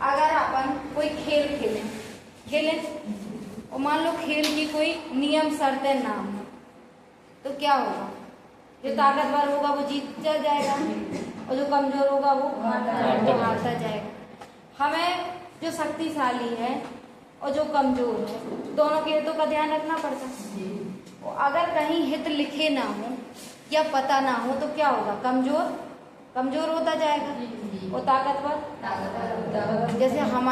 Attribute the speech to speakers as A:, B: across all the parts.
A: अगर अपन कोई खेल खेलें और मान लो खेल की कोई नियम शर्तें ना हो तो क्या होगा? जो ताकतवर होगा वो जीत जाएगा और जो कमजोर होगा वो हारता जाएगा। हमें जो शक्तिशाली है और जो कमजोर है दोनों के हितों का ध्यान रखना पड़ता है। और अगर कहीं हित लिखे ना हो या पता ना हो तो क्या होगा? कमजोर होता जाएगा और ताकतवर। जैसे हम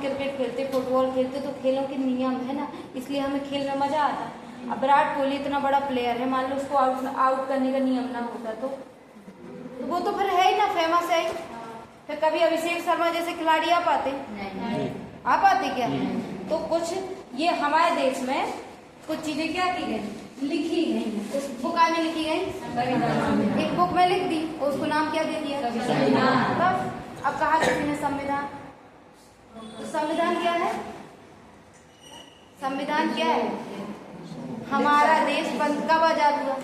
A: क्रिकेट खेलते, फुटबॉल खेलते तो खेलों के नियम है ना, इसलिए हमें खेल में मजा आता है। अब विराट कोहली इतना बड़ा प्लेयर है, मान लो उसको आउट करने का नियम ना होता तो वो तो फिर है ही ना, फेमस है। फिर कभी अभिषेक शर्मा जैसे खिलाड़ी आ पाते? नहीं। आ पाते क्या? तो कुछ ये हमारे देश में कुछ चीजें क्या की गई, लिखी गई। उस बुक में लिखी गई, एक बुक में लिख दी और उसको नाम क्या दे दिया? संविधान। अब कहा किसी ने संविधान, तो संविधान क्या है? संविधान क्या है? हमारा देश कब आजाद हुआ?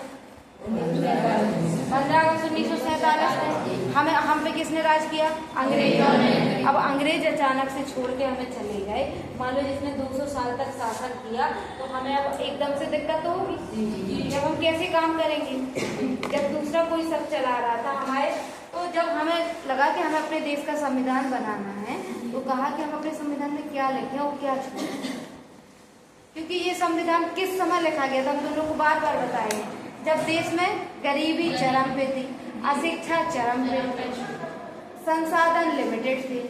A: 15 अगस्त 1947 में। हम पे किसने राज किया? अंग्रेजों ने। अब अंग्रेज अचानक से छोड़ के हमें चले गए, मान लो जिसने 200 साल तक शासन किया, तो हमें अब एकदम से दिक्कत तो होगी। जब हम कैसे काम करेंगे? जब दूसरा कोई सब चला रहा था हमारे, तो जब हमें लगा कि हमें अपने देश का संविधान बनाना है तो कहा कि हम अपने संविधान में क्या लिखें और क्या छोड़ें। क्योंकि ये संविधान किस समय लिखा गया था हम तुम लोग को बार बार बताए, जब देश में गरीबी चरम पे थी, अशिक्षा चरम पे थी, संसाधन लिमिटेड थे,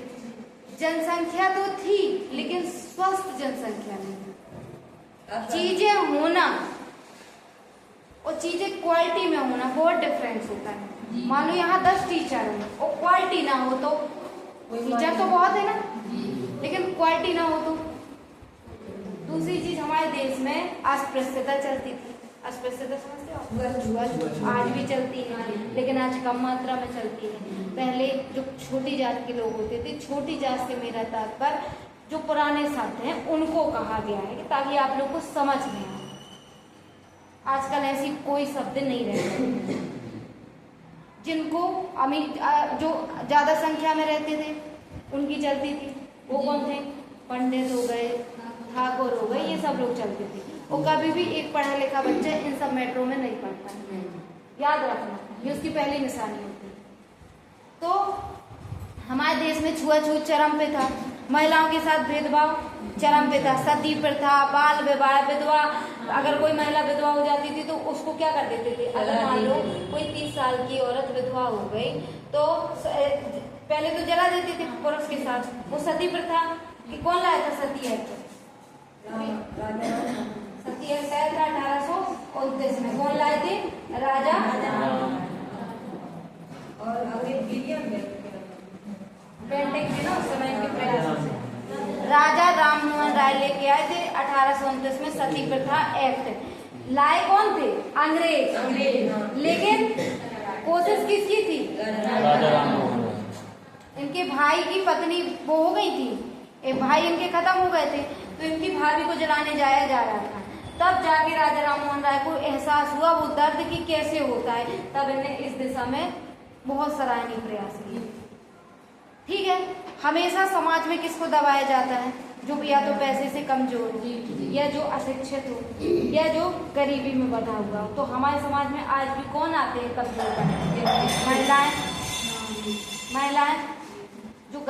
A: जनसंख्या तो थी लेकिन स्वस्थ जनसंख्या नहीं। चीजें होना और चीजें क्वालिटी में होना बहुत डिफरेंस होता है। मान लो यहाँ 10 टीचर हो और क्वालिटी ना हो तो टीचर तो बहुत है ना, लेकिन क्वालिटी ना हो तो। दूसरी चीज, हमारे देश में अस्पृश्यता चलती थी। अस्पृश्यता समझते हो? आज भी चलती है लेकिन आज कम मात्रा में चलती है। पहले जो छोटी जात के लोग होते थे, छोटी जात से मेरा तात्पर्य जो पुराने शब्द हैं उनको कहा गया है कि ताकि आप लोग को समझ में आए। आजकल ऐसी कोई शब्द नहीं रहे। जिनको जो ज्यादा संख्या में रहते थे उनकी चलती थी, वो कौन थे? पंडित हो गए, ठाकुर हो गए, ये सब लोग चलते थे। और कभी भी एक पढ़ा लिखा बच्चा इन सब मेट्रो में नहीं पढ़ता है, याद रखना, ये उसकी पहली निशानी होती है। तो हमारे देश में छुआछूत चरम पे था, महिलाओं के साथ भेदभाव चरम पे था, सती प्रथा, बाल विवाह, विधवा। अगर कोई महिला विधवा हो जाती थी तो उसको क्या कर देते थे? अगर मान लो कोई 30 साल की औरत विधवा हो गई तो पहले तो जला देते थे पुरुष के साथ, वो सती प्रथा। कि कौन लाया था सती एक्ट? सती एक्ट आया था 1829 में। कौन लाए थे? राजा और पेंटिंग थी ना उस समय के प्रयासों से। राजा राममोहन राय लेके आए थे 1829 में सती प्रथा एक्ट। लाए कौन थे? अंग्रेज। लेकिन कोशिश किसकी थी? इनके भाई की पत्नी वो हो गई थी, एक भाई इनके खत्म हो गए थे तो इनकी भाभी को जलाने जाया जा रहा था। तब जाके राजा राममोहन राय को एहसास हुआ वो दर्द की कैसे होता है, तब इन्हें इस दिशा में बहुत सराहनीय प्रयास किए। ठीक है, हमेशा समाज में किसको दबाया जाता है? जो या तो पैसे से कमजोर हो, या जो अशिक्षित हो, या जो गरीबी में बंधा हुआ हो। तो हमारे समाज में आज भी कौन आते हैं कमजोर? महिलाएं जो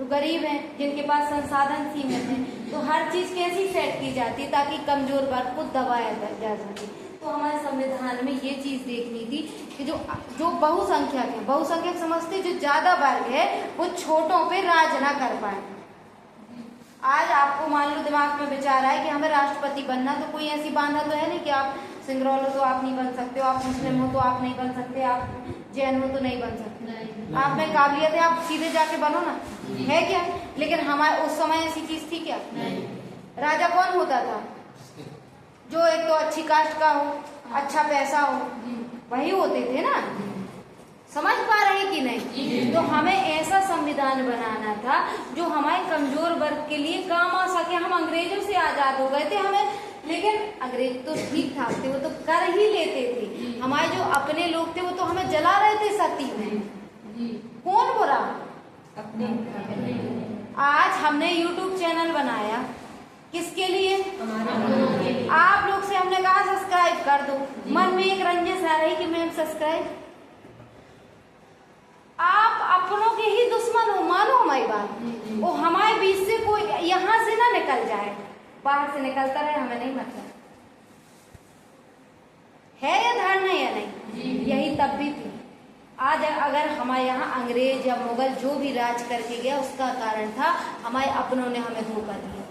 A: गरीब हैं, जिनके पास संसाधन सीमित हैं। तो हर चीज कैसी सेट की जाती है ताकि कमजोर वर्ग को दबाया जा सके। तो हमारे संविधान में ये चीज देखनी थी कि जो बहुसंख्यक समझते जो ज्यादा वर्ग है वो छोटों पे राज ना कर पाए। आज आपको मान लो दिमाग में विचार आए कि हमें राष्ट्रपति बनना, तो कोई ऐसी बांधा तो है नहीं कि आप सिंगरौल हो तो आप नहीं बन सकते हो, आप मुस्लिम हो तो आप नहीं बन सकते, आप जैन हो तो नहीं बन सकते। आप में काबिलियत है, आप सीधे जाके बनो ना, है क्या? लेकिन हमारे उस समय ऐसी चीज थी क्या? राजा कौन होता था? जो एक तो अच्छी कास्ट का हो, अच्छा पैसा हो, वही होते थे ना। समझ पा रहे कि नहीं? तो हमें ऐसा संविधान बनाना था जो हमारे कमजोर वर्ग के लिए काम आ सके। हम अंग्रेजों से आजाद हो गए थे, लेकिन अंग्रेज तो ठीक ठाक थे, वो तो कर ही लेते थे। हमारे जो अपने लोग थे वो तो हमें जला रहे थे सती में। कौन बुरा? आज हमने YouTube चैनल बनाया किसके लिए? आप लोग से हमने कहा सब्सक्राइब कर दो। मन में एक रंजिश आ रही कि मैम सब्सक्राइब, आप अपनों के ही दुश्मन हो, मानो हमारी बात। वो हमारे बीच से कोई यहाँ से ना निकल जाए, बाहर से निकलता रहे, हमें नहीं मतलब है या धारणा या नहीं। यही तब भी थी। आज अगर हमारे यहाँ अंग्रेज या मुगल जो भी राज करके गया, उसका कारण था हमारे अपनों ने हमें धोखा दिया।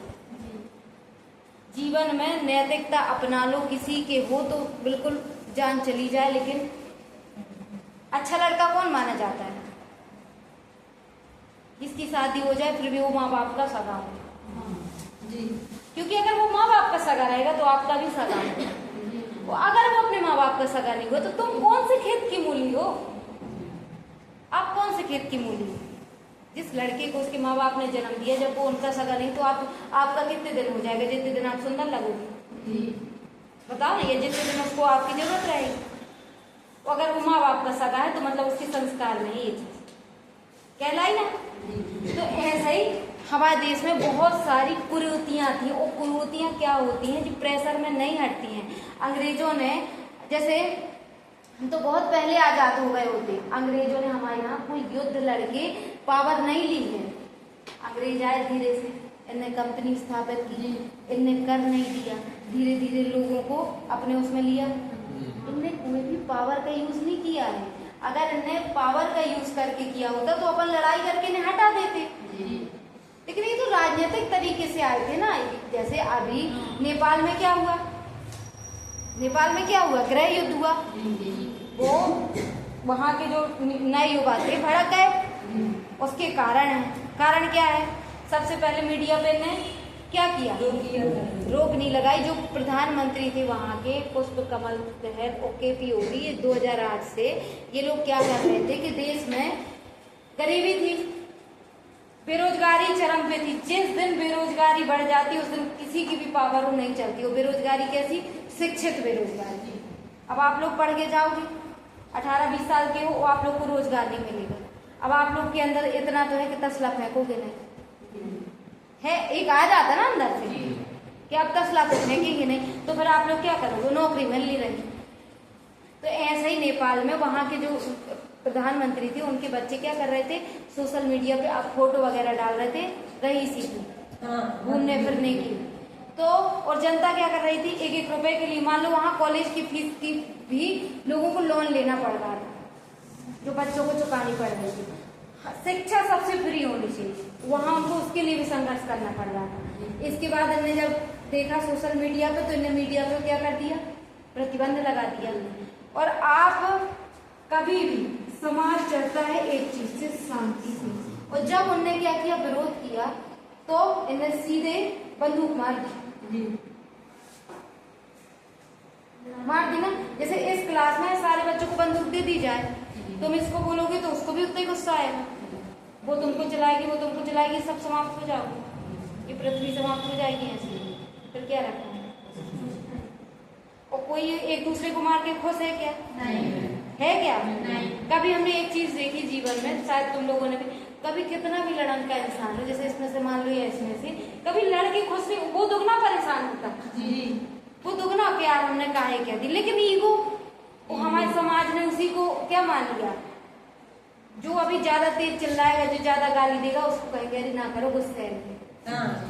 A: जीवन में नैतिकता अपना लो, किसी के हो तो बिल्कुल जान चली जाए, लेकिन अच्छा लड़का कौन माना जाता है? जिसकी शादी हो जाए फिर भी वो माँ बाप का सगा हो। क्योंकि अगर वो माँ बाप का सगा रहेगा तो आपका भी सगा हो। अगर वो अपने माँ बाप का सगा नहीं हो तो तुम कौन से खेत की मूली हो? आप कौन से खेत की मूली हो? जिस लड़के को उसके माँ बाप ने जन्म दिया, जब वो उनका सगा नहीं तो आपका कितने दिन हो जाएगा? जितने दिन आप सुंदर लगोगे, बताओ ना, ये जितने दिन उसको आपकी जरूरत रहेगी। अगर वो माँ बाप का सगा है तो मतलब उसके संस्कार में ये चीज कहलाई ना। तो ऐसा ही हमारे देश में बहुत सारी कुरीतियां थी। और कुरीतियां क्या होती हैं जो प्रेशर में नहीं हटती हैं। अंग्रेजों ने, जैसे हम तो बहुत पहले आजाद हो गए होते, अंग्रेजों ने हमारे यहाँ कोई युद्ध लड़के पावर नहीं ली है। अंग्रेज आए धीरे से, इनने कंपनी स्थापित की, इनने कर नहीं दिया, धीरे धीरे लोगों को अपने उसमें लिया। इनने कोई भी पावर का यूज नहीं किया है। अगर इनने पावर का यूज करके किया होता तो अपन लड़ाई करके इन्हें हटा देते। लेकिन ये तो राजनीतिक तरीके से आए थे ना। जैसे अभी नेपाल में क्या हुआ? नेपाल में क्या हुआ? गृह युद्ध हुआ। वो वहां के जो नए युवा थे भड़क गए, उसके कारण है। कारण क्या है? सबसे पहले मीडिया पे ने क्या किया? रोक नहीं लगाई। जो प्रधानमंत्री थे वहां के, पुष्प कमल दहल और KP योगी, ये 2008 से ये लोग क्या कर रहे थे कि देश में गरीबी थी, बेरोजगारी चरम पे थी। जिस दिन बेरोजगारी बढ़ जाती उस दिन किसी की भी पावर नहीं चलती। वो बेरोजगारी कैसी? शिक्षित बेरोजगारी। अब आप लोग पढ़ के जाओगे, 18-20 साल के हो, आप लोग को रोजगार नहीं मिलेगा। अब आप लोग के अंदर इतना तो है कि तसला फेंकोगे नहीं है, एक आ जाता ना अंदर से कि अब तसला को फेंकेंगे नहीं, तो फिर आप लोग क्या करोगे? नौकरी मिल नहीं रही। तो ऐसे ही नेपाल में वहां के जो प्रधानमंत्री थे उनके बच्चे क्या कर रहे थे? सोशल मीडिया पे आप फोटो वगैरह डाल रहे थे रईसी की, घूमने फिरने की। तो और जनता क्या कर रही थी? 1-1 रुपए के लिए, मान लो वहाँ कॉलेज की फीस की भी लोगों को लोन लेना पड़ रहा था, जो बच्चों को चुकानी पड़ रही थी। शिक्षा सबसे फ्री होनी चाहिए, वहाँ उनको उसके लिए भी संघर्ष करना पड़ रहा था। इसके बाद इन्होंने जब देखा सोशल मीडिया पे, तो इन्हें मीडिया पे क्या कर दिया? प्रतिबंध लगा दिया। और आप कभी भी, समाज चलता है एक चीज से, शांति से। और जब उनने क्या किया? विरोध किया, तो इन्हें सीधे बंदूक मार दी। मार दी ना। जैसे इस क्लास में सारे बच्चों को बंदूक दे दी जाए, तुम इसको बोलोगे तो उसको भी उतना ही गुस्सा आएगा। वो तुमको चलाएगी, वो तुमको चलाएगी, सब समाप्त हो जाओगे, ये पृथ्वी समाप्त हो जाएगी ऐसे। फिर क्या रखा है? और कोई एक दूसरे को मार के खुश है क्या? नहीं है क्या? नहीं। कभी हमने एक चीज देखी जीवन में, शायद तुम लोगों ने भी, कभी कितना भी लड़न का इंसान हो, जैसे इसमें से मान लो या इसमें से, कभी लड़के खुश नहीं, वो दुगना परेशान होता, वो दुगना प्यार हमने काहे क्या दी। लेकिन ईगो, वो हमारे समाज ने उसी को क्या मान लिया? जो अभी ज्यादा तेज चिल्लाएगा, जो ज्यादा गाली देगा, उसको कहेंगे अरे ना करो, गुस्से है।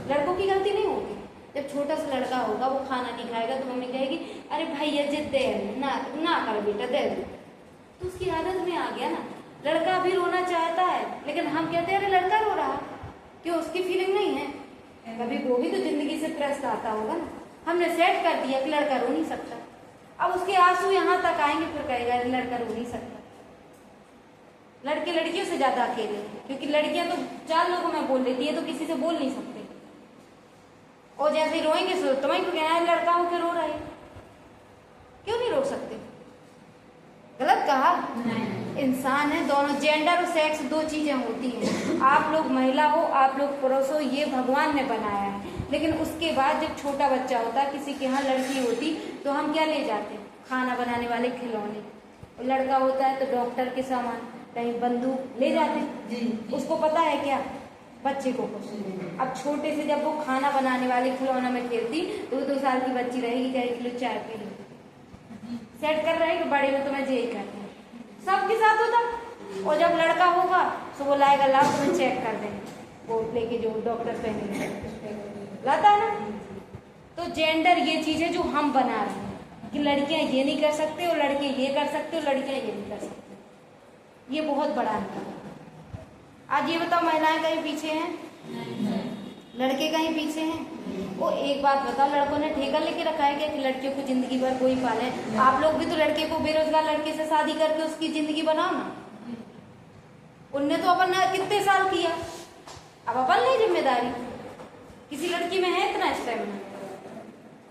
A: लड़कों की गलती नहीं होगी। जब छोटा सा लड़का होगा, वो खाना नहीं खाएगा तो मम्मी कहेगी अरे भैया जिद दे ना कर बेटा, दे दो। तो उसकी आदत में आ गया ना। लड़का भी रोना चाहता है, लेकिन हम कहते हैं अरे लड़का रो रहा, क्यों? उसकी फीलिंग नहीं है। कभी वो भी तो जिंदगी से त्रस्त आता होगा ना। हमने सेट कर दिया कि लड़का रो नहीं सकता। अब उसके आंसू यहाँ तक आएंगे, फिर कहेगा लड़का रो नहीं सकता। लड़के लड़कियों से ज्यादा अकेले, क्योंकि लड़कियां तो 4 लोगों में बोल लेती है, तो किसी से बोल नहीं सकते। और जैसे ही रोएंगे तो तुम्हें क्यों कहना है लड़का हो के रो रहे, क्यों नहीं रो सकते? गलत कहा? इंसान है, दोनों जेंडर और सेक्स 2 चीजें होती हैं। आप लोग महिला हो, आप लोग पुरुष हो, ये भगवान ने बनाया है। लेकिन उसके बाद जब छोटा बच्चा होता है, किसी के यहाँ लड़की होती, तो हम क्या ले जाते? खाना बनाने वाले खिलौने। और लड़का होता है तो डॉक्टर के सामान, कहीं बंदूक ले जाते। उसको पता है क्या बच्चे को कुछ। अब छोटे से जब वो खाना बनाने वाले खिलौना में खेलती तो 2 साल की बच्ची रहेगी, क्या 1 किलो चाय पी ली, सेट कर रहे कि बड़े में तो मैं यही करती हूँ, सबके साथ होता। और जब लड़का होगा तो वो लाएगा, लाओ तुम्हें चेक कर देंगे, वो लेके जो डॉक्टर पहने लाता है ना। तो जेंडर ये चीज है जो हम बना रहे हैं कि लड़कियां ये नहीं कर सकते और लड़के ये कर सकते और लड़कियां ये नहीं कर सकते। ये बहुत बड़ा अंतर है। आज ये बताओ, महिलाएं कहीं पीछे हैं? लड़के कहीं पीछे हैं? वो एक बात बताओ, लड़कों ने ठेका लेके रखा है क्या कि लड़कियों को जिंदगी भर कोई पाले? आप लोग भी तो लड़के को, बेरोजगार लड़के से शादी करके उसकी जिंदगी बनाओ ना। उनने तो अपन कितने साल किया, अब अपन नहीं जिम्मेदारी। किसी लड़की में है इतना स्टेमिना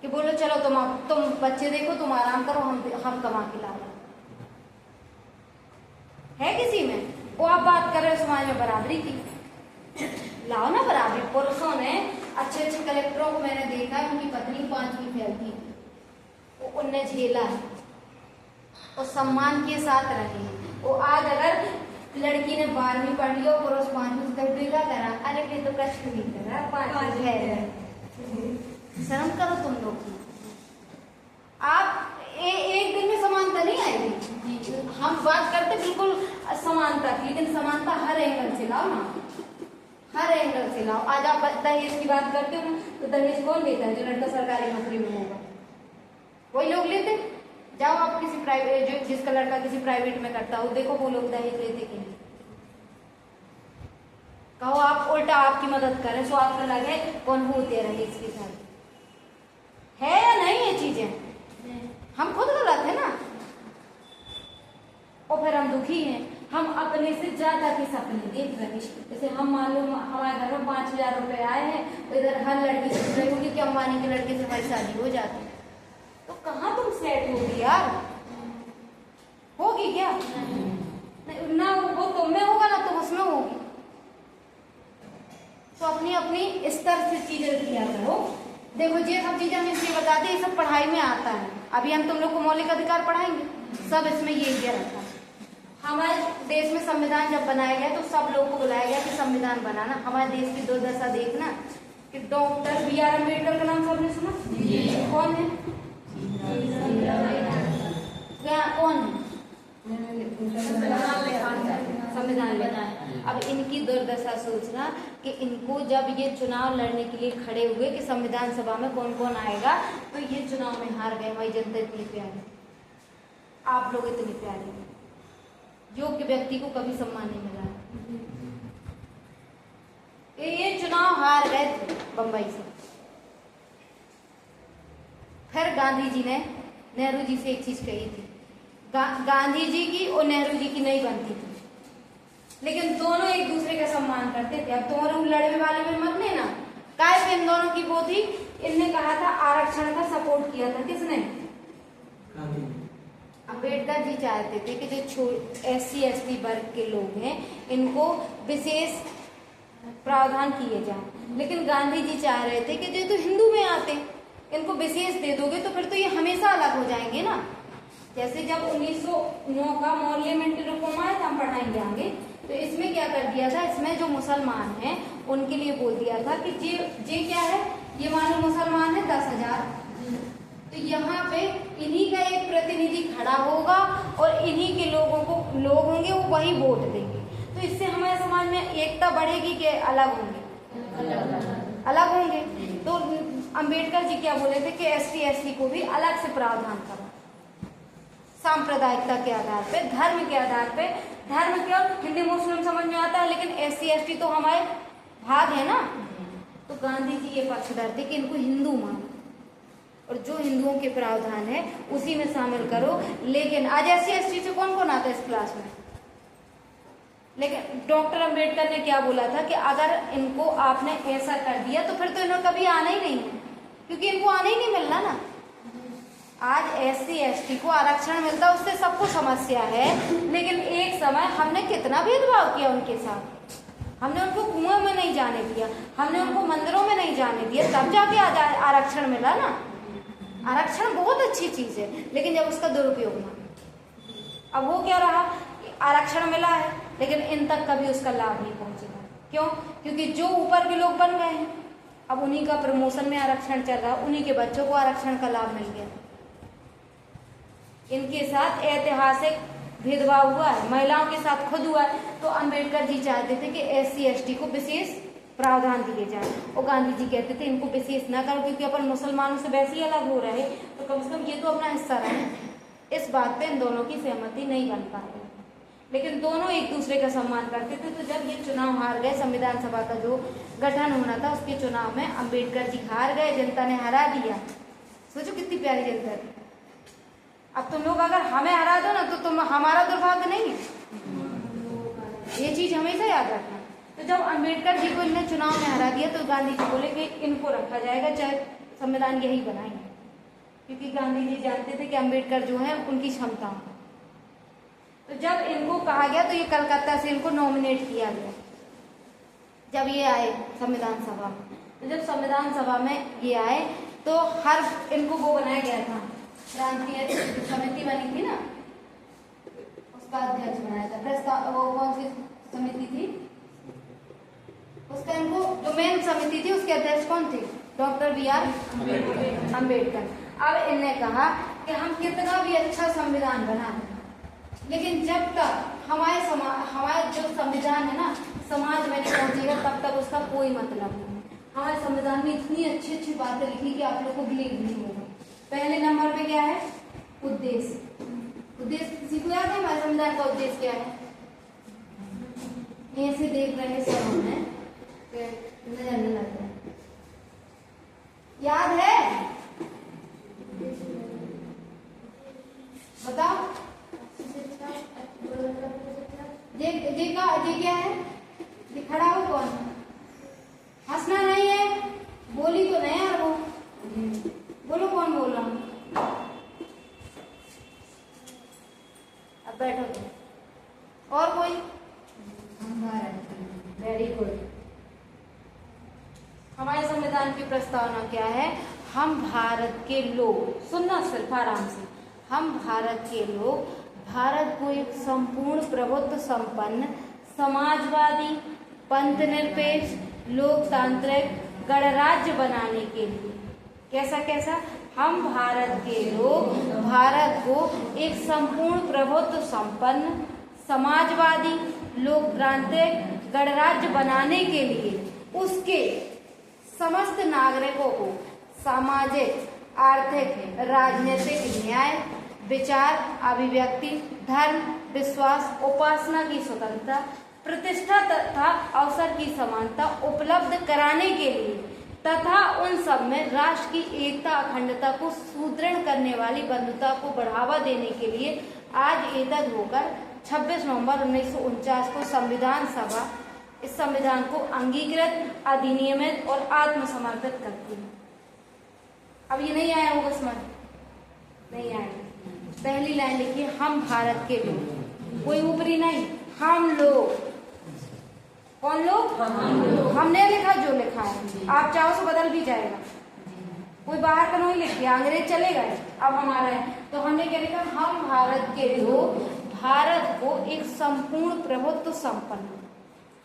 A: कि बोलो चलो तुम बच्चे देखो, तुम आराम करो, हम कमा के ला रहे है किसी में? वो आप बात कर रहे हो समाज में बराबरी की, लाओ ना बराबरी। पुरुषों ने अच्छे अच्छे कलेक्टरों को मैंने देखा है, उनकी पत्नी 5वीं फेल थी, उनने झेला है और सम्मान के साथ रहे। वो आज अगर लड़की ने 12वीं पढ़ लिया, पुरुष 5वीं तक भी क्या करा, अरे फिर तो कष्ट नहीं करा, 5वीं फेल। शर्म करो तुम लोग। आप एक दिन में समानता नहीं आएगी। हम बात करते बिल्कुल समानता की, लेकिन समानता हर एंगल से लाओ ना, हर एंगल से लाओ। आज आप दहेज की बात करते हो तो दहेज कौन लेता है? जो लड़का सरकारी नौकरी में होगा वही लोग लेते। जाओ आप किसी प्राइवेट, जो जिसका लड़का किसी प्राइवेट में करता हो, देखो वो लोग दहेज लेते कि नहीं। कहो आप उल्टा आपकी मदद करें, सो आपका लगे कौन होते रहे इसके साथ, है या नहीं? ये चीजें हम खुद गलत है ना, और फिर हम दुखी हैं। हम अपने से ज्यादा के सपने देख रहे हैं। जैसे हम मान लो हमारे घर में 5,000 रुपए आए हैं, तो इधर हर लड़की सोच रही होगी कि अंबानी के लड़के से हमारी शादी हो जाती, तो कहाँ तुम सेट होगी यार? होगी क्या? ना वो तुम में होगा ना तुम उसमें होगी। तो अपनी अपनी स्तर से चीजें किया करो। देखो ये सब चीजें हम इसलिए बताते हैं, ये सब पढ़ाई में आता है। अभी हम तुम लोग को मौलिक अधिकार पढ़ाएंगे, सब इसमें ये दिया रखा है। हमारे देश में संविधान जब बनाया गया तो सब लोगों को बुलाया गया कि संविधान बनाना। हमारे देश की दुर्दशा देखना कि डॉक्टर बी आर अम्बेडकर का नाम सबने सुना? कौन है? कौन है? संविधान बनाया। अब इनकी दुर्दशा सोचना कि इनको जब ये चुनाव लड़ने के लिए खड़े हुए कि संविधान सभा में कौन कौन आएगा, तो ये चुनाव में हार गए। हमारी जनता इतनी प्यारी, आप लोग इतनी प्यारी, योग्य व्यक्ति को कभी सम्मान नहीं मिला। ये चुनाव हार गए थे बंबई से। फिर गांधी जी ने नेहरू जी से एक चीज कही थी, गांधी जी की और नेहरू जी की नहीं बनती थी, लेकिन दोनों एक दूसरे का सम्मान करते थे। अब दोनों लड़ने वाले में मत लेना, काय पे इन दोनों की वो थी। इनने कहा था आरक्षण का सपोर्ट किया था किसने? अम्बेडकर जी चाहते थे कि जो SC ST वर्ग के लोग हैं इनको विशेष प्रावधान किए जाए, लेकिन गांधी जी चाह रहे थे कि जो तो हिंदू में आते इनको विशेष दे दोगे तो फिर तो ये हमेशा अलग हो जाएंगे ना। जैसे जब 1909 का मॉर्लियामेंट रिफॉर्म आया था, हम पढ़ाएंगे आगे, तो इसमें क्या कर दिया था, इसमें जो मुसलमान हैं उनके लिए बोल दिया था कि ये क्या है, ये मानो मुसलमान है 10,000, तो यहाँ पे इन्हीं का एक प्रतिनिधि खड़ा होगा और इन्हीं के लोग होंगे वो वही वोट देंगे। तो इससे हमारे समाज में एकता बढ़ेगी कि अलग होंगे? अलग होंगे। तो अंबेडकर जी क्या बोले थे कि SC ST को भी अलग से प्रावधान करो, सांप्रदायिकता के आधार पे, धर्म के आधार पे। धर्म क्या, हिंदू मुस्लिम समझ में आता है, लेकिन SC ST तो हमारे भाग है ना। तो गांधी जी ये पक्षधर थे कि इनको हिंदू मानो और जो हिंदुओं के प्रावधान है उसी में शामिल करो। लेकिन आज SC ST से कौन कौन आता है इस क्लास में? लेकिन डॉक्टर अंबेडकर ने क्या बोला था कि अगर इनको आपने ऐसा कर दिया तो फिर तो इन्हें कभी आना ही नहीं है, क्योंकि इनको आना ही नहीं मिलना ना। आज SC ST को आरक्षण मिलता है, उससे सबको समस्या है, लेकिन एक समय हमने कितना भेदभाव किया उनके साथ। हमने उनको कुएं में नहीं जाने दिया, हमने उनको मंदिरों में नहीं जाने दिया, तब जाके आरक्षण मिला ना। आरक्षण बहुत अच्छी चीज है, लेकिन जब उसका दुरुपयोग ना, अब वो क्या रहा, आरक्षण मिला है लेकिन इन तक कभी उसका लाभ नहीं पहुंचेगा। क्यों? क्योंकि जो ऊपर के लोग बन गए हैं, अब उन्हीं का प्रमोशन में आरक्षण चल रहा, उन्हीं के बच्चों को आरक्षण का लाभ मिल गया। इनके साथ ऐतिहासिक भेदभाव हुआ है, महिलाओं के साथ खुद हुआ है। तो अंबेडकर जी चाहते थे कि SC ST को विशेष प्रावधान दिए जाए, और गांधी जी कहते थे इनको विशेष ना करो, क्योंकि अपन मुसलमानों से वैसे ही अलग हो रहे, तो कम से कम ये तो अपना हिस्सा रहे। इस बात पे इन दोनों की सहमति नहीं बन पाई, लेकिन दोनों एक दूसरे का सम्मान करते थे। तो जब ये चुनाव हार गए, संविधान सभा का जो गठन होना था उसके चुनाव में अंबेडकर जी हार गए, जनता ने हरा दिया। सोचो कितनी प्यारी जनता थी। अब तुम लोग अगर हमें हरा दो ना तो तुम हमारा दुर्भाग्य नहीं है, ये चीज हमेशा याद रखना। तो जब अंबेडकर जी को इन्हें चुनाव में हरा दिया तो गांधी जी बोले कि इनको रखा जाएगा, चाहे संविधान यही बनाएंगे, क्योंकि गांधी जी जानते थे कि अंबेडकर जो है उनकी क्षमता। तो जब इनको कहा गया तो ये कलकत्ता से इनको नॉमिनेट किया गया। जब ये आए संविधान सभा में, तो जब संविधान सभा में ये आए तो हर इनको वो बनाया गया था, प्रांतीय समिति बनी थी ना, उसका अध्यक्ष बनाया था। प्रस्ताव वो कौन सी समिति थी, उसका इनको जो मेन समिति थी उसके अध्यक्ष कौन थे? Doctor BR Ambedkar. अब इनने कहा कि हम कितना भी अच्छा संविधान बना दें, लेकिन जब तक हमारे जो संविधान है ना समाज में नहीं पहुंचेगा तब तक उसका कोई मतलब नहीं। हमारे संविधान में इतनी अच्छी अच्छी बातें लिखी कि आप लोग को बिलीव नहीं होगा। पहले नंबर पे क्या है? उद्देश्य। उद्देश्य किसी को याद है हमारे संविधान का उद्देश्य क्या है? ऐसे देख रहे हैं सब हमें नजर नहीं लग रहा, याद है? बताओ। ये क्या है? ये खड़ा हो कौन? हंसना नहीं है, बोली तो नहीं यार वो, बोलो कौन बोल रहा हूँ। अब बैठो तुम। और कोई? Very good. हमारे संविधान की प्रस्तावना क्या है? हम भारत के लोग, सुनना सिर्फ आराम से, हम भारत के लोग भारत को एक संपूर्ण प्रभुत्व संपन्न समाजवादी पंथनिरपेक्ष लोकतांत्रिक गणराज्य बनाने के लिए, कैसा हम भारत के लोग भारत को एक संपूर्ण प्रभुत्व संपन्न समाजवादी लोकतांत्रिक गणराज्य बनाने के लिए उसके समस्त नागरिकों को सामाजिक, आर्थिक, राजनीतिक न्याय, विचार, अभिव्यक्ति, धर्म, विश्वास, उपासना की स्वतंत्रता, प्रतिष्ठा तथा अवसर की समानता उपलब्ध कराने के लिए तथा उन सब में राष्ट्र की एकता, अखंडता को सुदृढ़ करने वाली बंधुता को बढ़ावा देने के लिए आज एकत्र होकर 26 नवंबर 1949 को संविधान सभा इस संविधान को अंगीकृत, अधिनियमित और आत्मसमर्पित करती है। अब ये नहीं आया होगा समझ? नहीं आया। पहली लाइन लिखिए, हम भारत के लोग, कोई ऊपरी नहीं, हम लोग। कौन लोग? हमने लिखा जो लिखा है, आप चाहो तो बदल भी जाएगा, कोई बाहर का नहीं लिख दिया, अंग्रेज चले गए अब हमारा है, तो हमने क्या लिखा? हम भारत के लोग भारत को एक संपूर्ण प्रभुत्व संपन्न।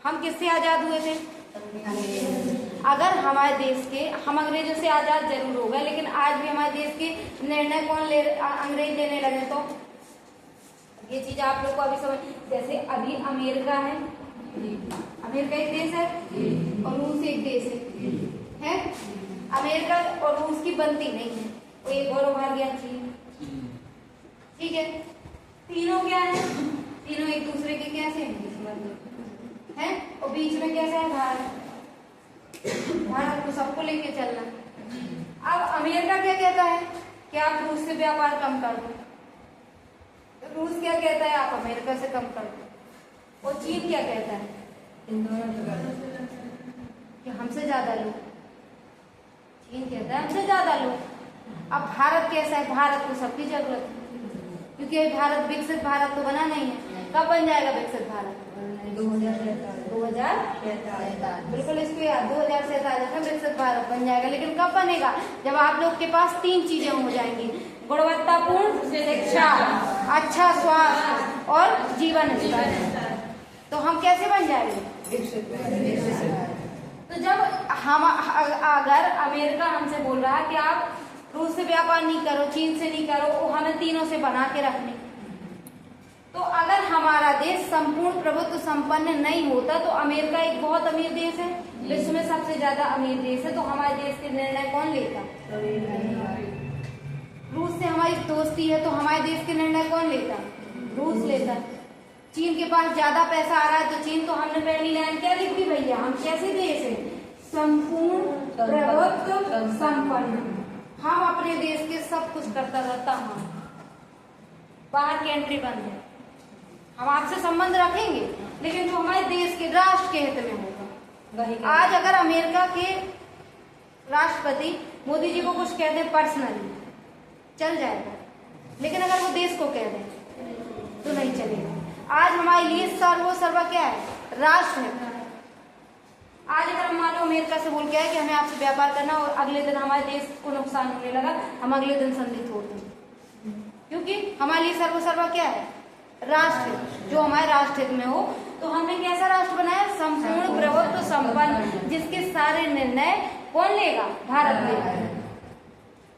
A: हम किससे आजाद हुए थे? अगर हमारे देश के, हम अंग्रेजों से आजाद जरूर हो गए, लेकिन आज भी हमारे देश के निर्णय कौन अंग्रेज लेने लगे। तो ये चीज आप लोग को अभी समझ, जैसे अभी अमेरिका है, अमेरिका एक देश है और रूस एक देश है? अमेरिका और रूस की बनती नहीं है, वो एक और उभर गया चीन, ठीक है? तीनों क्या है? तीनों एक दूसरे के कैसे है, और बीच में कैसे है? भारत को सबको लेके चलना। अब अमेरिका क्या कहता है कि आप रूस से व्यापार कम कर दो, रूस क्या कहता है आप अमेरिका से कम कर दो, और चीन क्या कहता है कि हमसे ज्यादा लो। चीन कहता है हमसे ज्यादा लो। अब भारत कैसा है? भारत को सबकी जरूरत है, क्योंकि भारत विकसित भारत तो बना नहीं है। कब बन जाएगा विकसित भारत? 2047। बिल्कुल इसको याद, 2047 में विकसित भारत बन जाएगा। लेकिन कब बनेगा? जब आप लोग के पास 3 चीजें हो जाएंगी, गुणवत्तापूर्ण शिक्षा, अच्छा स्वास्थ्य और जीवन स्तर। तो हम कैसे बन जाएंगे? तो जब हम अगर अमेरिका हमसे बोल रहा है कि आप रूस से व्यापार नहीं करो, चीन से नहीं करो, वो हमें तीनों से बना के रखने, तो अगर हमारा देश संपूर्ण प्रभुत्व संपन्न नहीं होता तो अमेरिका एक बहुत अमीर देश है, विश्व में सबसे ज्यादा अमीर देश है, तो हमारे देश के निर्णय कौन लेता? रूस से हमारी दोस्ती है तो हमारे देश के निर्णय कौन लेता? रूस लेता। चीन के पास ज्यादा पैसा आ रहा है तो चीन, तो हमने पहली लाइन क्या लिख दी भैया, हम कैसे देश है? संपूर्ण प्रभुत्व संपन्न। हम अपने देश के सब कुछ करता रहता, हम बाहर की एंट्री बंद है। हम आपसे संबंध रखेंगे लेकिन जो हमारे देश के राष्ट्र के हित में होगा। आज अगर अमेरिका के राष्ट्रपति मोदी जी को कुछ कह दें पर्सनली चल जाएगा, लेकिन अगर वो देश को कह दें तो नहीं चलेगा। आज हमारे लिए सर्वा क्या है? राष्ट्र है। आज अगर हम मान लो अमेरिका से बोल के आए कि हमें आपसे व्यापार करना और अगले दिन हमारे देश को नुकसान होने लगा, हम अगले दिन संधि तोड़ दें, क्योंकि हमारे लिए सर्वा क्या है? राष्ट्र है, जो हमारे राष्ट्र हित में हो। तो हमने कैसा राष्ट्र बनाया? संपूर्ण प्रभुत्व संपन्न, जिसके सारे निर्णय कौन लेगा? भारत लेगा।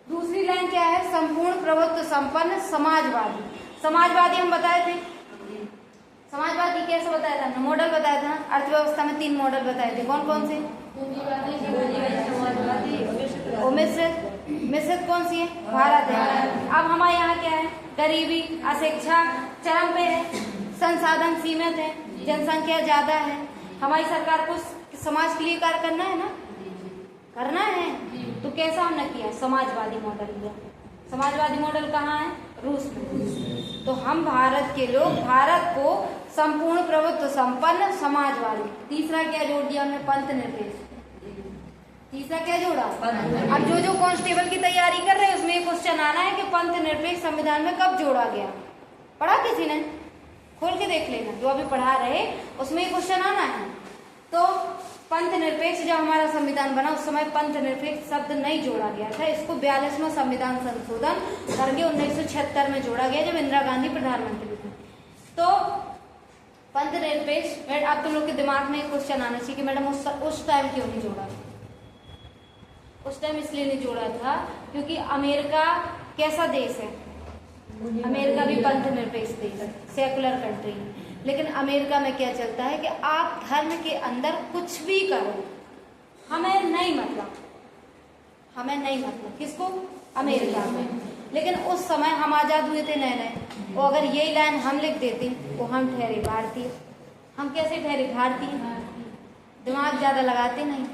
A: दूसरी लाइन क्या है? संपूर्ण प्रभुत्व संपन्न समाजवादी। समाजवादी हम बताए थे, समाजवादी कैसे बताया था? मॉडल बताया था। अर्थव्यवस्था में 3 मॉडल बताए थे, कौन कौन से? मिश्रित कौन सी है? भारत है। अब हमारे यहाँ क्या है? गरीबी, अशिक्षा चरम पे है, संसाधन सीमित है, जनसंख्या ज्यादा है। हमारी सरकार को समाज के लिए कार्य करना है ना, करना है, तो कैसा हमने किया? समाजवादी मॉडल लिया। समाजवादी मॉडल कहाँ है? रूस में। तो हम भारत के लोग भारत को संपूर्ण प्रभुत्व संपन्न समाजवादी। तीसरा क्या जोड़ दिया हमने? पंथ निरपेक्ष। तीसरा क्या जोड़ा? अब जो कांस्टेबल की तैयारी कर रहे हैं उसमें एक क्वेश्चन आना है कि पंथ निरपेक्ष संविधान में कब जोड़ा गया? पढ़ा किसी ने? खोल के देख लेना, जो अभी पढ़ा रहे उसमें एक क्वेश्चन आना है। तो पंथ निरपेक्ष जब हमारा संविधान बना उस समय पंथ निरपेक्ष शब्द नहीं जोड़ा गया था। इसको 42वां संविधान संशोधन करके 1976 में जोड़ा गया, जब इंदिरा गांधी प्रधानमंत्री थी। तो पंथ निरपेक्ष, अब तुम लोग के दिमाग में एक क्वेश्चन आना चाहिए कि मैडम उस टाइम क्यों नहीं जोड़ा? उस टाइम इसलिए नहीं जोड़ा था क्योंकि अमेरिका कैसा देश है? अमेरिका भी पंथ निरपेक्ष देश है, सेकुलर कंट्री। लेकिन अमेरिका में क्या चलता है कि आप धर्म के अंदर कुछ भी करो, हमें नहीं मतलब, हमें नहीं मतलब। किसको? अमेरिका में। लेकिन उस समय हम आजाद हुए थे नए नए, और अगर यही लाइन हम लिख देते तो हम ठहरे भारतीय। हम कैसे ठहरे? भारतीय। दिमाग ज्यादा लगाते नहीं,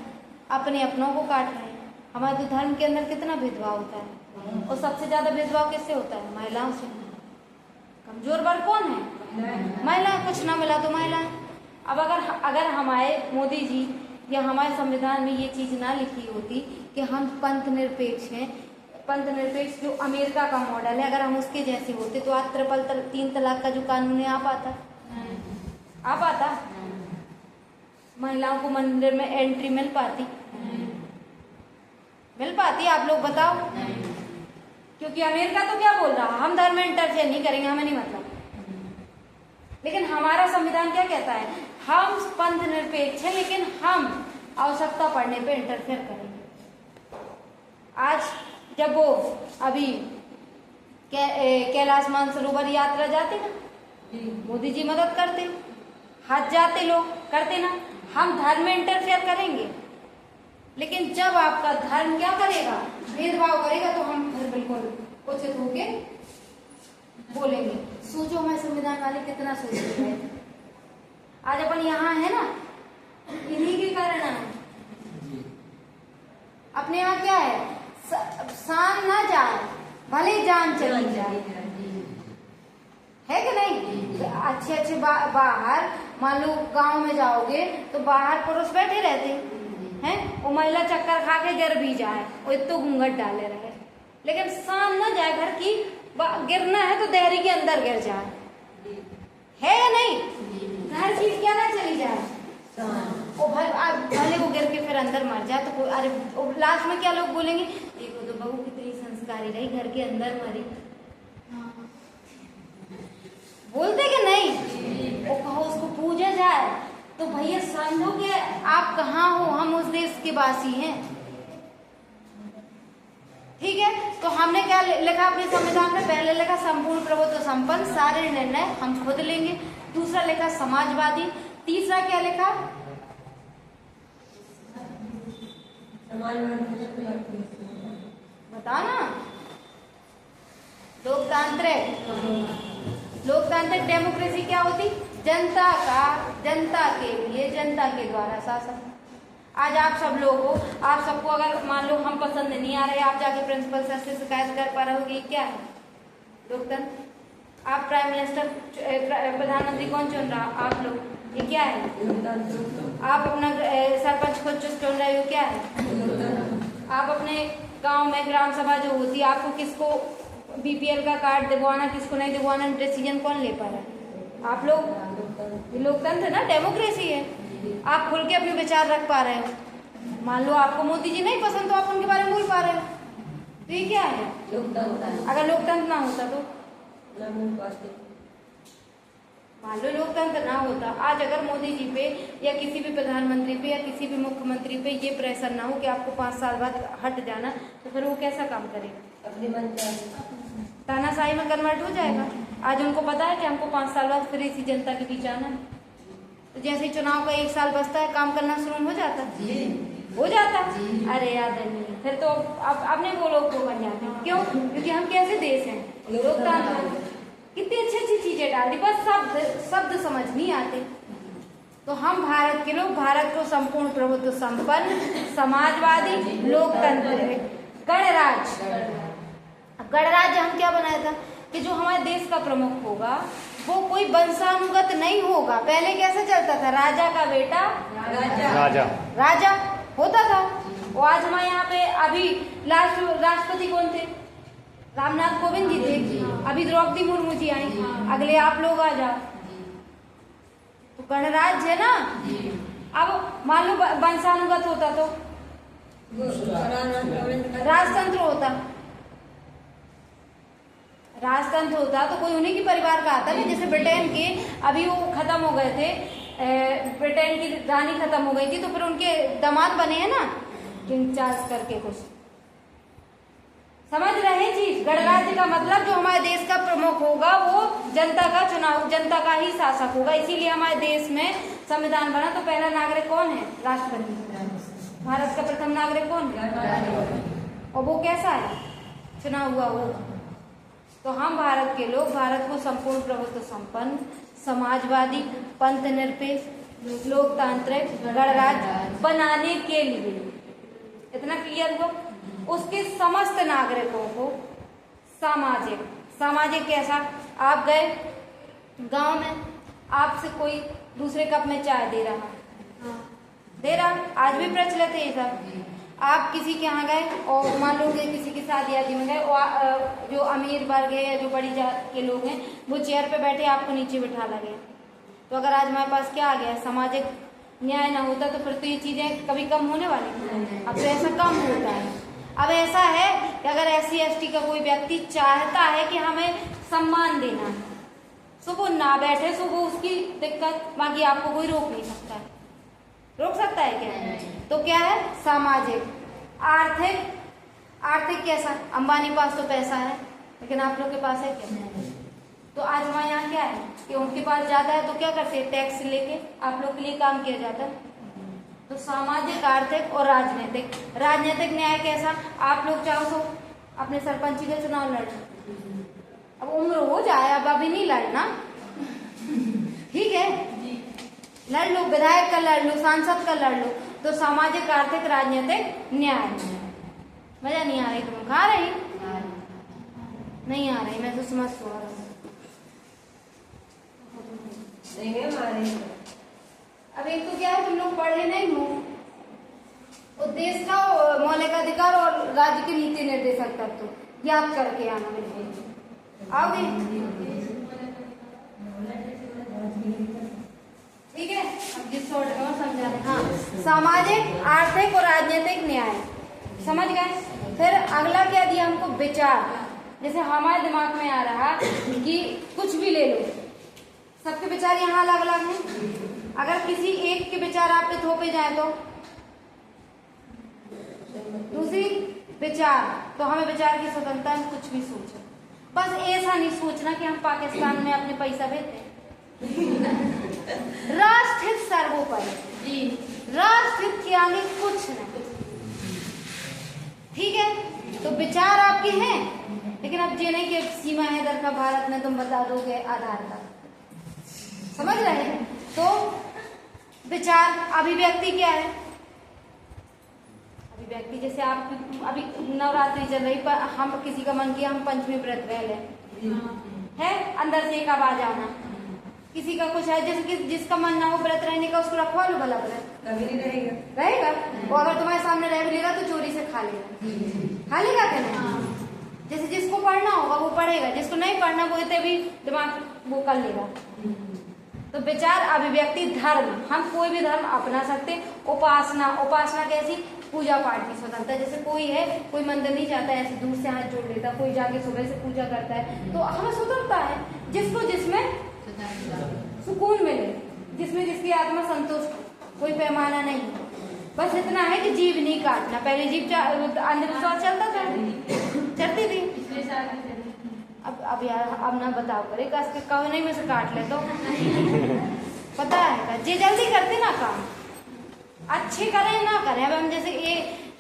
A: अपने अपनों को काट रहे हैं। हमारे तो धर्म के अंदर कितना भेदभाव होता है, और सबसे ज्यादा भेदभाव किससे होता है? महिलाओं से। कमजोर वर्ग कौन है? महिलाएं। कुछ ना मिला तो महिलाएं। अब अगर हमारे मोदी जी या हमारे संविधान में ये चीज ना लिखी होती कि हम पंथ निरपेक्ष हैं, पंथ निरपेक्ष जो अमेरिका का मॉडल है, अगर हम उसके जैसे होते तो आज 3 तलाक का जो कानून है आ पाता? महिलाओं को मंदिर में एंट्री मिल पाती? मिल पाती? आप लोग बताओ। क्योंकि अमेरिका तो क्या बोल रहा है? हम धर्म में इंटरफेयर नहीं करेंगे, हमें नहीं मतलब। लेकिन हमारा संविधान क्या कहता है? हम पंथ निरपेक्ष है, लेकिन हम आवश्यकता पड़ने पे इंटरफेयर करेंगे। आज जब वो अभी कैलाश मानसरोवर यात्रा जाते ना, मोदी जी मदद करते, हज जाते लोग करते ना, हम धर्म में इंटरफेयर करेंगे। लेकिन जब आपका धर्म क्या करेगा? भेदभाव करेगा, तो हम फिर बिल्कुल उचित होके बोलेंगे। सोचो हमारे संविधान वाले कितना सोच रहे थे। आज अपन यहाँ है ना, इन्हीं के कारण है। अपने यहाँ क्या है? शान ना जाए भले जान चली जाए, है कि नहीं? अच्छे बाहर मान लो गांव में जाओगे तो बाहर पुरुष बैठे रहते हैं, वो महिला चक्कर खा के गिर भी जाए, वो इतना घूंघट डाले रहे, लेकिन शान ना जाए घर की। गिरना है तो देहरी के अंदर गिर जाए, है या नहीं? घर चीज क्या ना चली जाए, ओ भले वो गिर के फिर अंदर मर जाए तो कोई, अरे लास्ट में क्या लोग बोलेंगे? देखो तो बहू कितनी संस्कारी रही, घर के अंदर मरी। बोलते कि नहीं? वो कहो उसको पूजा जाए, तो भैया समझो कि आप कहाँ हो, हम उस देश के वासी हैं। ठीक है, तो हमने क्या लिखा अपने संविधान में? पहले लिखा संपूर्ण प्रभुत्व संपन्न, सारे निर्णय हम खुद लेंगे। दूसरा लिखा समाजवादी। तीसरा क्या लिखा? बताओ ना। लोकतांत्रिक। लोकतांत्रिक डेमोक्रेसी क्या होती? जनता का, जनता के लिए, जनता के द्वारा शासन। आज आप सब लोग हो, आप सबको अगर मान लो हम पसंद नहीं आ रहे, आप जाके प्रिंसिपल सर से शिकायत कर पा रहे हो कि क्या है? लोकतंत्र। आप प्राइम मिनिस्टर, प्रधानमंत्री कौन चुन रहा? आप लोग। ये क्या है? आप अपना सरपंच खुद चुन रहे हो, क्या है? आप अपने गांव में ग्राम सभा जो होती है, आपको किसको बीपीएल का कार्ड दिलवाना, किसको नहीं दिलवाना, डिसीजन कौन ले पा रहा है? आप लोग। ये लोकतंत्र ना, डेमोक्रेसी है। आप खुल के अपने विचार रख पा रहे हो। मान लो आपको मोदी जी नहीं पसंद, तो आप उनके बारे में बोल पा रहे हो, तो ये क्या है? लोकतंत्र। अगर लोकतंत्र ना होता तो मान लो लोकतंत्र ना होता, आज अगर मोदी जी पे या किसी भी प्रधानमंत्री पे या किसी भी मुख्यमंत्री पे ये प्रेशर ना हो कि आपको 5 साल बाद हट जाना, तो फिर वो कैसा काम करेगा? अपने मन तानाशाही में कन्वर्ट हो जाएगा। आज उनको पता है कि हमको 5 साल बाद फिर इसी जनता के बीच आना है, तो जैसे ही चुनाव का 1 साल बचता है, काम करना शुरू हो जाता है। हो जाता। अरे याद नहीं, फिर तो अब अपने वो लोग को बन जाते हैं। क्यों? क्योंकि हम कैसे देश हैं? लोकतांत्रिक। कितनी अच्छी अच्छी चीजें डाल दी, बस शब्द समझ नहीं आते। तो हम भारत के लोग भारत को संपूर्ण प्रभुत्व संपन्न, समाजवादी, लोकतांत्रिक, गणराज्य। गणराज्य हम क्या बनाया था कि जो हमारे देश का प्रमुख होगा वो कोई वंशानुगत नहीं होगा। पहले कैसे चलता था? राजा का बेटा राजा होता था। वो आज हमारे यहाँ पे अभी राष्ट्रपति कौन थे? रामनाथ कोविंद जी थे। अभी द्रौपदी मुर्मू जी आई, अगले आप लोग आ जाओ। तो गणराज्य है ना। अब मान लो वंशानुगत होता तो राजतंत्र होता। राजतंत्र होता तो कोई उन्हीं की परिवार का आता ना। जैसे ब्रिटेन के अभी वो खत्म हो गए थे, ब्रिटेन की रानी खत्म हो गई थी, तो फिर उनके दामाद बने हैं ना, किंग चार्ल्स करके कुछ। समझ रहे चीज? गणराज्य का मतलब जो हमारे देश का प्रमुख होगा वो जनता का चुनाव, जनता का ही शासक होगा। इसीलिए हमारे देश में संविधान बना। तो पहला नागरिक कौन है? राष्ट्रपति। भारत का प्रथम नागरिक कौन है? और वो कैसा है? चुनाव हुआ वो। तो हम भारत के लोग भारत को संपूर्ण प्रभुत्व संपन्न, समाजवादी, पंथ निरपेक्ष, लोकतांत्रिक, गणराज्य बनाने के लिए, इतना क्लियर हो, उसके समस्त नागरिकों को सामाजिक। सामाजिक कैसा? आप गए गांव में, आपसे कोई दूसरे कप में चाय दे रहा, आज भी प्रचलित है ये सब। आप किसी के यहाँ गए और मान लो किसी की शादी आदि में गए, और जो अमीर वर्ग है या जो बड़ी जात के लोग हैं वो चेयर पे बैठे, आपको नीचे बिठा लगे। तो अगर आज हमारे पास क्या आ गया, सामाजिक न्याय ना होता तो फिर तो ये चीजें कभी कम होने वाली। अब तो ऐसा कम होता है। अब ऐसा है कि अगर SC/ST का कोई व्यक्ति चाहता है कि हमें सम्मान देना, तो वो ना बैठे, तो वो उसकी दिक्कत, बाकी आपको कोई रोक नहीं सकता है। रोक सकता है क्या? तो क्या है? सामाजिक। आर्थिक। आर्थिक कैसा? अंबानी पास तो पैसा है, लेकिन आप लोग के पास है क्या? तो आज हमारे यहाँ क्या है कि उनके पास ज्यादा है, तो क्या करते हैं? टैक्स लेके आप लोग के लिए काम किया जाता है। तो सामाजिक, आर्थिक और राजनीतिक। राजनीतिक न्याय कैसा? आप लोग चाहो तो अपने सरपंची का चुनाव लड़, अब उम्र हो जाए, अब अभी नहीं लड़ना, ठीक है, लड़ लो, विधायक का लड़ लो, सांसद का लड़ लो। तो सामाजिक, आर्थिक, राजनीतिक न्याय। मजा नहीं आ रही? तुम खा रही? नहीं आ रही, मैं तो समझ सो रहा हूँ। अब एक तो क्या है, तुम लोग पढ़े नहीं हो, और देश का मौलिक अधिकार और राज्य के नीति निर्देशक तत्व याद करके आना। बिल्कुल आओगे? ठीक है, अब जिस शॉर्ट में समझा रहे। हाँ, सामाजिक, आर्थिक और राजनीतिक न्याय समझ गए। फिर अगला क्या दिया हमको? विचार। जैसे हमारे दिमाग में आ रहा कि कुछ भी ले लो, सबके विचार यहाँ अलग अलग हैं। अगर किसी एक के विचार आप पे थोपे जाए तो दूसरी विचार, तो हमें विचार की स्वतंत्रता है, कुछ भी सोचो। बस ऐसा नहीं सोचना कि हम पाकिस्तान में अपने पैसा भेजते हैं। राष्ट्र हित सर्वोपरि, राष्ट्र हित के आगे कुछ नहीं। ठीक है, तो विचार आपके हैं, लेकिन अब ये नहीं कि सीमा हैदर का भारत में तुम बता दोगे आधार कार्ड, समझ रहे हैं? तो विचार अभिव्यक्ति क्या है? अभिव्यक्ति जैसे आप अभी नवरात्रि चल रही, पर हम किसी का मन किया हम पंचमी व्रत रह लें, है अंदर से एक आवाज आना, किसी का कुछ है जैसे कि जिसका मन ना हो व्रत रहने का, उसको रखवा लो भला व्रत, कभी नहीं रहेगा। और अगर तुम्हारे सामने रह भी लेगा तो चोरी से खा लेगा क्या नहीं? जैसे जिसको पढ़ना होगा वो पढ़ेगा, जिसको नहीं पढ़ना वो इतने भी दिमाग वो कर लेगा। तो विचार अभिव्यक्ति धर्म, हम कोई भी धर्म अपना सकते। उपासना, उपासना कैसी? पूजा पाठ की स्वतंत्रता। जैसे कोई है, कोई मंदिर नहीं जाता है, ऐसे दूर से हाथ जोड़ लेता, कोई जाके सुबह से पूजा करता है, तो हमें स्वतंत्रता है। जिसको जिसमें सुकून मिले, जिसमें जिसकी आत्मा संतुष्ट हो, कोई पैमाना नहीं। बस इतना है कि जीभ नहीं काटना। पहले जीभ अंधविश्वास चलता था, चलती थी, अब यार अब ना बताओ करे कहो नहीं, में से काट ले तो पता है जे जल्दी करते ना काम, अच्छे करें ना करें। अब हम जैसे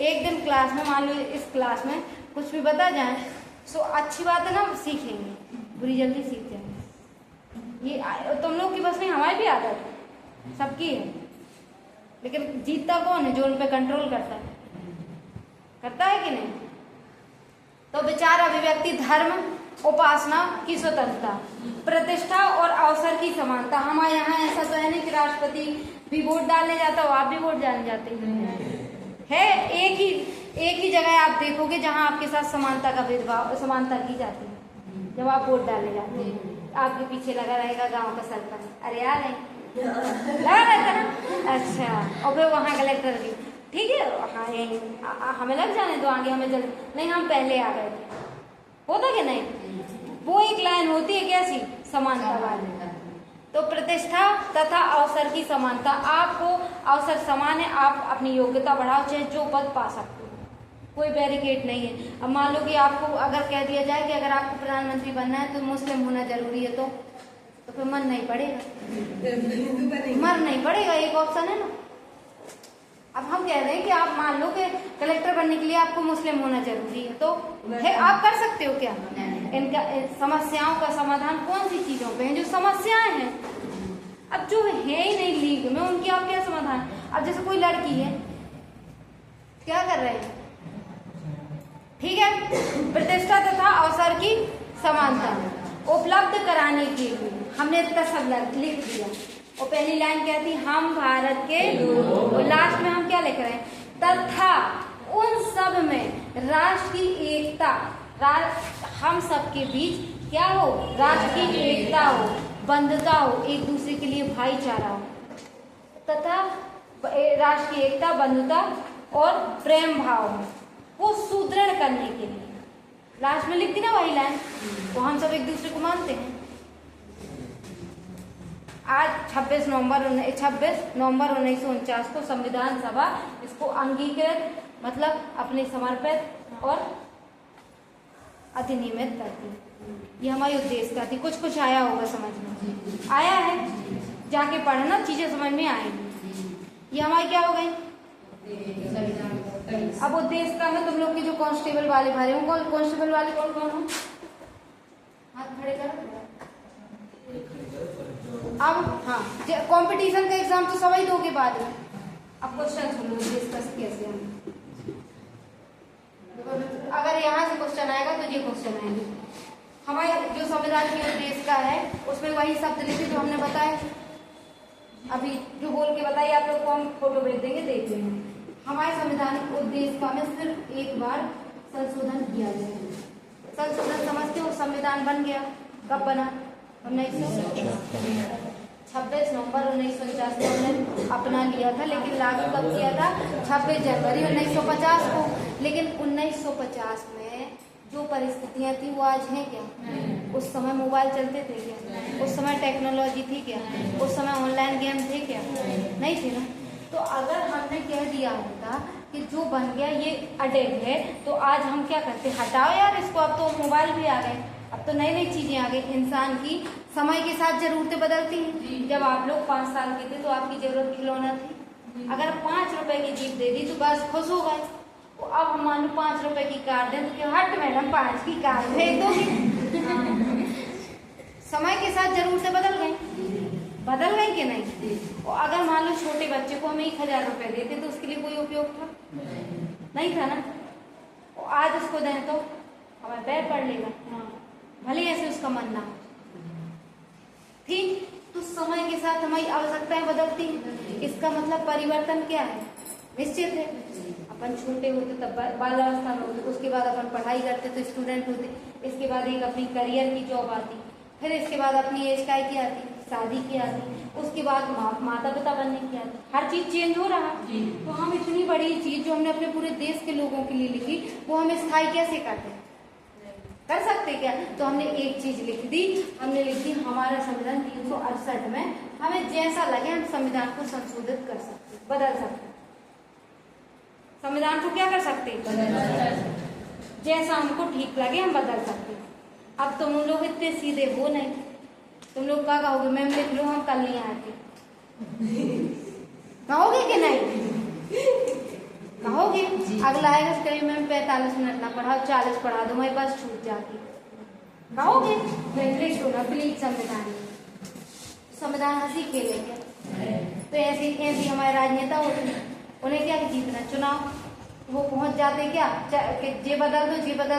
A: एक दिन क्लास में, मान लो इस क्लास में कुछ भी बता जाए, सो अच्छी बात है ना, सीखेंगे, बुरी जल्दी सीख जाएंगे। ये तुम लोग की बस नहीं, हमारी भी आदत है, सबकी है। लेकिन जीतता कौन है? जो उन पे कंट्रोल करता है कि नहीं? तो विचार अभिव्यक्ति धर्म, उपासना की स्वतंत्रता, प्रतिष्ठा और अवसर की समानता। हमारे यहाँ ऐसा तो है नहीं कि राष्ट्रपति भी वोट डालने जाता हो, आप भी वोट डालने जाते हैं। एक ही जगह आप देखोगे जहाँ आपके साथ समानता का भेदभाव, समानता की जाती है। जब आप वोट डालने जाते हैं, आपके पीछे लगा रहेगा गांव का सरपंच, अरे यार लगा रहता ना, अच्छा, और फिर वहाँ कलेक्टर भी, ठीक है, हाँ हमें लग जाने दो आगे, हमें जल्दी नहीं, हम पहले आ गए थे, होता कि नहीं? वो एक लाइन होती है कैसी? समानता वाली। तो प्रतिष्ठा तथा अवसर की समानता, आपको अवसर समान है, आप अपनी योग्यता बढ़ाओ, चाहे जो पद पा सकते हो, कोई बैरिकेड नहीं है। अब मान लो कि आपको अगर कह दिया जाए कि अगर आपको प्रधानमंत्री बनना है तो मुस्लिम होना जरूरी है, तो फिर मन नहीं पड़ेगा, मर नहीं पड़ेगा, एक ऑप्शन है ना। अब हम कह रहे हैं कि आप मान लो कि कलेक्टर बनने के लिए आपको मुस्लिम होना जरूरी है, तो है आप कर सकते हो क्या? इनका समस्याओं का समाधान कौन सी चीजों पे है? जो समस्याएं हैं, अब जो है ही नहीं लीग में, उनकी आप क्या समाधान? अब जैसे कोई लड़की है, क्या कर रहे हैं? ठीक है, प्रतिष्ठा तथा अवसर की समानता उपलब्ध कराने के लिए हमने इतना सब लिख दिया। और पहली लाइन क्या थी? हम भारत के, और लास्ट में हम क्या लिख रहे हैं? तथा उन सब में राष्ट्र की एकता, हम सबके बीच क्या हो? राष्ट्र की एकता हो, बंधुता हो, एक दूसरे के लिए भाईचारा हो, तथा राष्ट्र की एकता, बंधुता और प्रेम भाव हो, वो सुदृढ़ करने के लिए लास्ट में लिख दी ना वही लाइन। तो हम सब एक दूसरे को मानते हैं। आज 26 नवंबर 1949 को संविधान सभा इसको अंगीकृत, मतलब अपने समर्पित और अधिनियमित करती है। ये हमारे उद्देश्य का थी। कुछ आया होगा समझ में? आया है? जाके पढ़ना, चीजें समझ में आएंगी। ये हमारी क्या हो गई? अब उद्देश्य का है तुम लोग की जो कांस्टेबल वाले भरे हो, कांस्टेबल वाले कौन कौन हो? हाथ खड़े करो। अब हाँ, कंपटीशन का एग्जाम तो सभी दोगे बाद में। अब क्वेश्चन सुनो, डिस्कस कैसे हम, अगर यहाँ से क्वेश्चन आएगा तो ये क्वेश्चन आएंगे। हमारे जो संविधान के उद्देश्य का है उसमें वही शब्द लिखे जो हमने बताए, अभी जो बोल के बताइए आप लोग को, हम फोटो भेज देंगे, देख लेंगे। हमारे संविधान के उद्देश्य का में सिर्फ एक बार संशोधन किया गया। संशोधन समझते हो? संविधान बन गया, कब बना? 26 नवंबर 1949 को हमने अपना लिया था, लेकिन लागू कब किया था? 26 जनवरी 1950 को। लेकिन 1950 में जो परिस्थितियां थी वो आज हैं क्या? उस समय मोबाइल चलते थे क्या? उस समय टेक्नोलॉजी थी क्या? उस समय ऑनलाइन गेम थे क्या? नहीं थे ना। तो अगर हमने कह दिया होता कि जो बन गया ये अडेग है, तो आज हम क्या करते? हटाओ यार इसको, अब तो मोबाइल भी आ गए, अब तो नई नई चीजें आ गई। इंसान की समय के साथ जरूरतें बदलती हैं। जब आप लोग 5 साल के थे तो आपकी जरूरत खिलौना थी, अगर 5 रुपए की जीप दे दी तो बस खुश हो गए। तो अब हम मान लो 5 रुपए की कार दें तो क्या, हट मैडम 5 की कार फेंक दोगे? समय के साथ जरूरतें बदल गई कि नहीं? और अगर मान लो छोटे बच्चे को हम 1000 रुपए देते तो उसके लिए कोई उपयोग था? नहीं था ना। और आज उसको दें तो हमारा पैर पड़ लेगा, भले ऐसे उसका मन ना हो। ठीक, तो समय के साथ हमारी आवश्यकताएं बदलती हैं। इसका मतलब परिवर्तन क्या है? निश्चित है। अपन छोटे होते तब बाल अवस्था में होते, उसके बाद अपन पढ़ाई करते तो स्टूडेंट होते, इसके बाद एक अपनी करियर की जॉब आती, फिर इसके बाद अपनी एज का की आती, शादी की आती, उसके बाद माता पिता बनने की आती। हर चीज चेंज हो रहा है। तो हम इतनी बड़ी चीज जो हमने अपने पूरे देश के लोगों के लिए लिखी, वो हम स्थायी कैसे करते? कर सकते क्या? तो हमने एक चीज लिख दी, हमने लिख दी हमारा संविधान 368 में हमें जैसा लगे हम संविधान को संशोधित कर सकते, बदल सकते। संविधान को क्या कर सकते? जैसा हमको ठीक लगे हम बदल सकते। अब तुम लोग इतने सीधे हो नहीं, तुम लोग क्या कहोगे? मैम लिख लो, हम कल नहीं आते। कहोगे कि नहीं? कहोगे। अगला आएगा कहीं मैम 45 मिनट ना पढ़ाओ, 40 पढ़ा दो, मेरी बस छूट जाती। कहोगे? मैं लिख दो ना प्लीज संविधान। संविधान हंसी खेले क्या? तो ऐसी ऐसी हमारे राजनेता होते हैं, उन्हें क्या जीतना? चुनाव, वो पहुंच जाते क्या कि जे बदल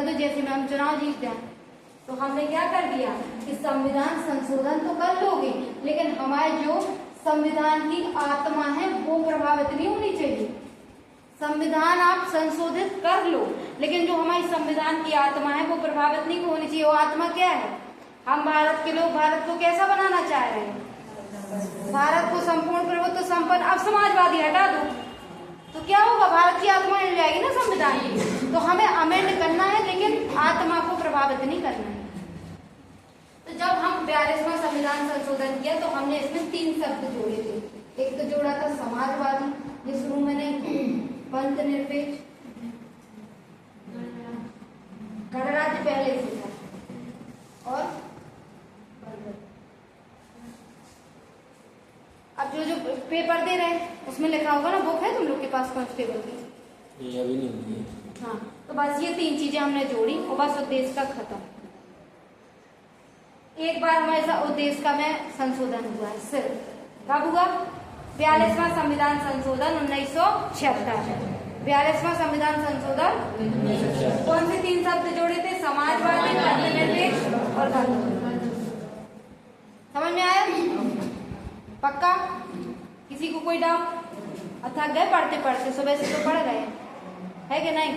A: दो जैसे में हम चुनाव जीत जाए। तो हमने क्या कर दिया कि संविधान संशोधन तो कर लोगे, लेकिन हमारे जो संविधान की आत्मा है वो प्रभावित नहीं होनी चाहिए। संविधान आप संशोधित कर लो, लेकिन जो हमारी संविधान की आत्मा है वो प्रभावित नहीं होनी चाहिए। वो आत्मा क्या है? हम भारत के लोग भारत को कैसा बनाना चाह रहे हैं? भारत को संपूर्ण प्रभुत्व संपन्न। अब समाजवादी हटा दो तो क्या होगा? भारत की आत्मा हिल जाएगी ना संविधान की। तो हमें अमेंड करना है, लेकिन आत्मा को प्रभावित नहीं करना है। तो जब हम 42वां संविधान संशोधन किया तो हमने इसमें 3 शब्द जोड़े थे। एक तो जोड़ा था समाजवादी, जो शुरू में नहीं, पंथ निरपेक्ष, गणराज्य पहले से था, और अब जो पेपर दे रहे हैं उसमें लिखा होगा ना, बुक है तुम लोग के पास कांस्टेबल की?
B: अभी नहीं है।
A: हाँ, तो बस ये 3 चीजें हमने जोड़ी और बस उद्देश्य का खत्म। एक बार हमारे उद्देश्य का में संशोधन हुआ है सिर्फ। कब हुआ? 42वां संविधान संशोधन 1976। 42वां संविधान संशोधन कौन से 3 शब्द जोड़े थे? समाजवादी, धर्मनिरपेक्ष और बंधु। समझ में आया? पक्का? किसी को कोई डाउट? थक गए पढ़ते पढ़ते? सुबह से तो पढ़ गए, है कि नहीं?